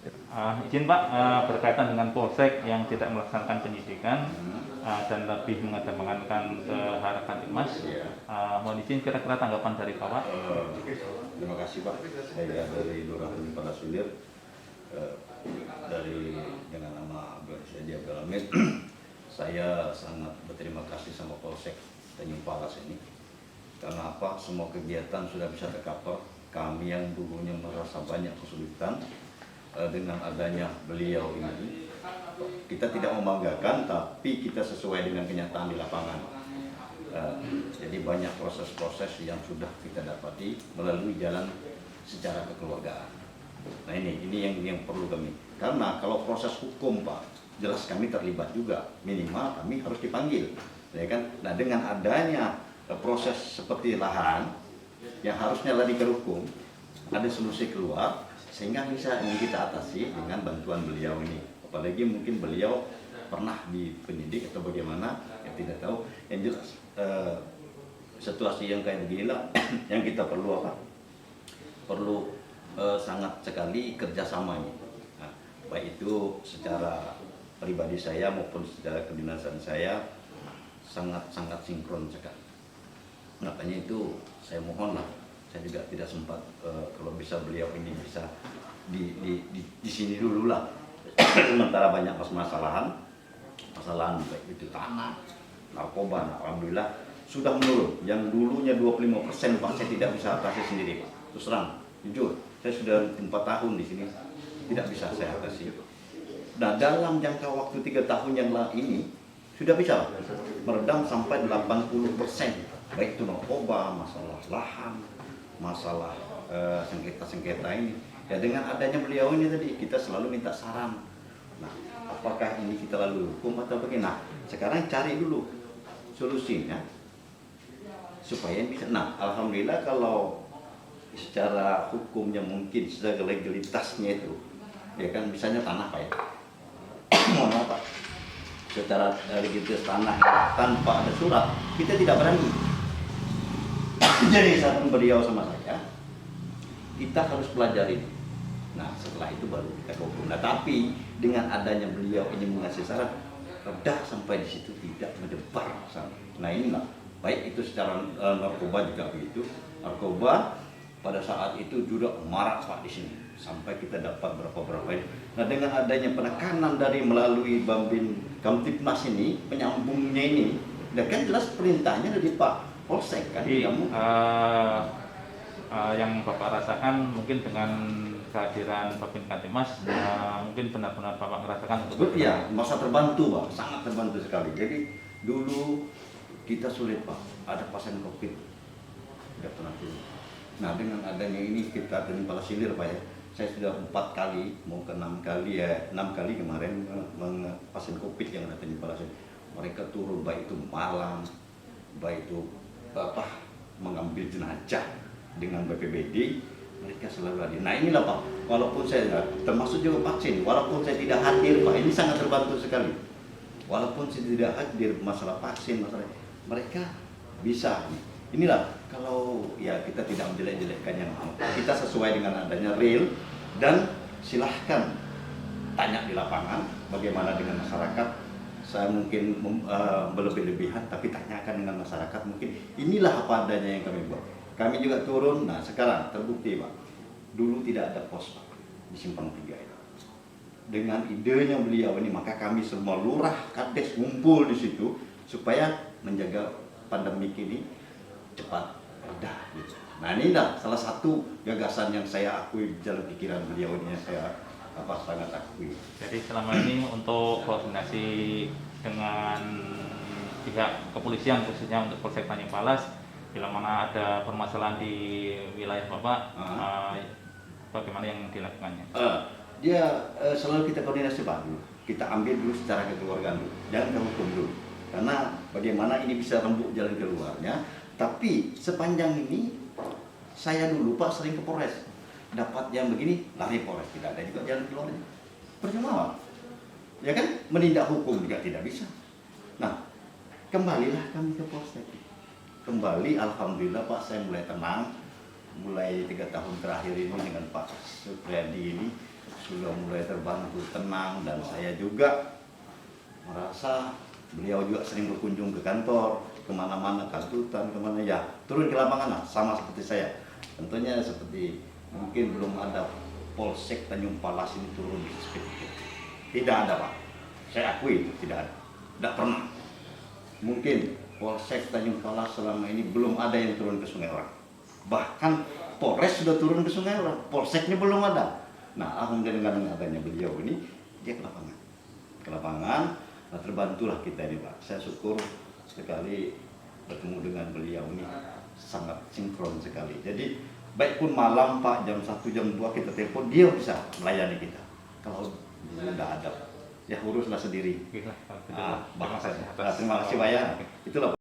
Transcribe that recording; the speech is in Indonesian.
Izin Pak, berkaitan dengan Polsek yang tidak melaksanakan penyidikan dan lebih mengedepankan ke arah Kamtipmas, mohon izin kira-kira tanggapan dari Bapak. Terima kasih Pak. Saya dari Lurah Tanjung Palasilir, dari dengan nama Abdul Hamid. Saya sangat berterima kasih sama Polsek Tanjung Palas ini. Karena apa? Semua kegiatan sudah bisa tercover. Kami yang dulunya merasa banyak kesulitan, dengan adanya beliau ini, kita tidak membanggakan, tapi kita sesuai dengan kenyataan di lapangan. Jadi banyak proses-proses yang sudah kita dapati melalui jalan secara kekeluargaan. Nah ini yang perlu kami. Karena kalau proses hukum Pak, jelas kami terlibat juga, minimal kami harus dipanggil, ya kan? Nah dengan adanya proses seperti lahan yang harusnya lari ke hukum, ada solusi keluar. Sehingga bisa ini kita atasi dengan bantuan beliau ini. Apalagi mungkin beliau pernah di penyidik atau bagaimana, yang tidak tahu. Yang jelas situasi yang kayak beginilah yang kita perlu apa? Perlu sangat sekali kerjasamanya. Nah, baik itu secara pribadi saya maupun secara kedinasan saya sangat sinkron sekali. Makanya itu saya mohonlah. Saya juga tidak sempat kalau bisa beliau ini bisa di sini dulu lah. Sementara banyak masalahan baik itu tanah, narkoba. Nah, alhamdulillah sudah menurun. Yang dulunya 25% Pak, saya tidak bisa atasi sendiri Pak. Terus terang, jujur, saya sudah 4 tahun di sini tidak bisa saya atasi. Nah dalam jangka waktu 3 tahun yang ini sudah bisa meredam sampai 80%. Baik itu narkoba, masalah lahan, masalah sengketa-sengketa ini. Ya dengan adanya beliau ini tadi kita selalu minta saran. Nah, apakah ini kita lalu hukum atau bagaimana? Nah, sekarang cari dulu solusinya supaya bisa. Nah, alhamdulillah kalau secara hukumnya mungkin secara legalitasnya itu, ya kan misalnya tanah Pak ya. Mohon maaf Pak. Secara legalitas tanah tanpa ada surat, kita tidak berani. Jadi saat beliau sama saya, kita harus pelajari. Nah setelah itu baru kita hukum. Nah tapi dengan adanya beliau ini mengasih saran, redah sampai di situ tidak mendebar. Nah inilah baik itu secara narkoba juga begitu. Narkoba pada saat itu juga marak Pak di sini sampai kita dapat berapa ini. Nah dengan adanya penekanan dari melalui Bambin Kamtipmas ini, penyambungnya ini, dan kan jelas perintahnya dari Pak Polsek kan. Jadi yang Bapak rasakan mungkin dengan kehadiran Bambin Kamtipmas, mungkin benar-benar Bapak merasakan untuk ya masa terbantu Pak, sangat terbantu sekali. Jadi dulu kita sulit Pak, ada pasien COVID tidak pernah turun. Nah dengan adanya ini kita Tanjung Palasilir Pak ya, saya sudah 4 kali, mau ke 6 kali ya, 6 kali kemarin pasien COVID yang ada Tanjung Palasilir. Mereka turun baik itu malam, baik itu mengambil jenazah dengan BPBD, mereka selalu hadir. Nah inilah Pak, walaupun saya termasuk juga vaksin, walaupun saya tidak hadir Pak, ini sangat terbantu sekali. Walaupun saya tidak hadir masalah vaksin, masalah mereka bisa. Inilah kalau ya kita tidak menjelek-jelekkan yang kita sesuai dengan adanya real, dan silahkan tanya di lapangan bagaimana dengan masyarakat. Saya mungkin berlebih-lebihan, tapi tanyakan dengan masyarakat, mungkin inilah apa adanya yang kami buat. Kami juga turun. Nah sekarang terbukti Pak, dulu tidak ada pos Pak di Simpang 3 itu. Dengan idenya beliau ini, maka kami semua lurah, kades ngumpul di situ supaya menjaga pandemi ini cepat reda gitu. Nah inilah salah satu gagasan yang saya akui jalan pikiran beliau ini, saya sangat akui. Jadi selama ini untuk koordinasi dengan pihak kepolisian khususnya untuk Polsek Tanjung Palas, bila mana ada permasalahan di wilayah Bapak, bagaimana yang dilakukannya? Dia selalu kita koordinasi Pak dulu. Kita ambil dulu secara kekeluargaan dulu, jangan ke hukum dulu. Karena bagaimana ini bisa rembuk jalan keluarnya. Tapi sepanjang ini saya dulu Pak sering ke Polres, dapat yang begini lari Polres, tidak ada juga jalan keluarnya. Percuma, ya kan, menindak hukum juga tidak bisa. Nah kembalilah kami ke Polsek. Kembali alhamdulillah Pak, saya mulai tenang. Mulai 3 tahun terakhir ini dengan Pak Supriyadi ini, sudah mulai terbantu, tenang, dan saya juga merasa beliau juga sering berkunjung ke kantor, kemana-mana, kantutan, kemana ya, turun ke lapangan lah, sama seperti saya. Tentunya seperti mungkin belum ada Polsek Tanjung Palas ini turun seperti itu. Tidak ada Pak, saya akui itu tidak ada, tidak pernah. Mungkin Polsek Tanjung Palas selama ini belum ada yang turun ke Sungai Orang. Bahkan Polres sudah turun ke Sungai Orang, Polseknya belum ada. Nah, alhamdulillah dengan adanya beliau ini, dia ke lapangan. Ke lapangan, nah terbantulah kita ini Pak. Saya syukur sekali bertemu dengan beliau ini, sangat sinkron sekali. Jadi, baik pun malam Pak, jam 1, jam 2 kita telepon, dia bisa melayani kita. Kalau tidak ada, ya uruslah sendiri. Oke lah, Terima kasih atas Pak ya. Itulah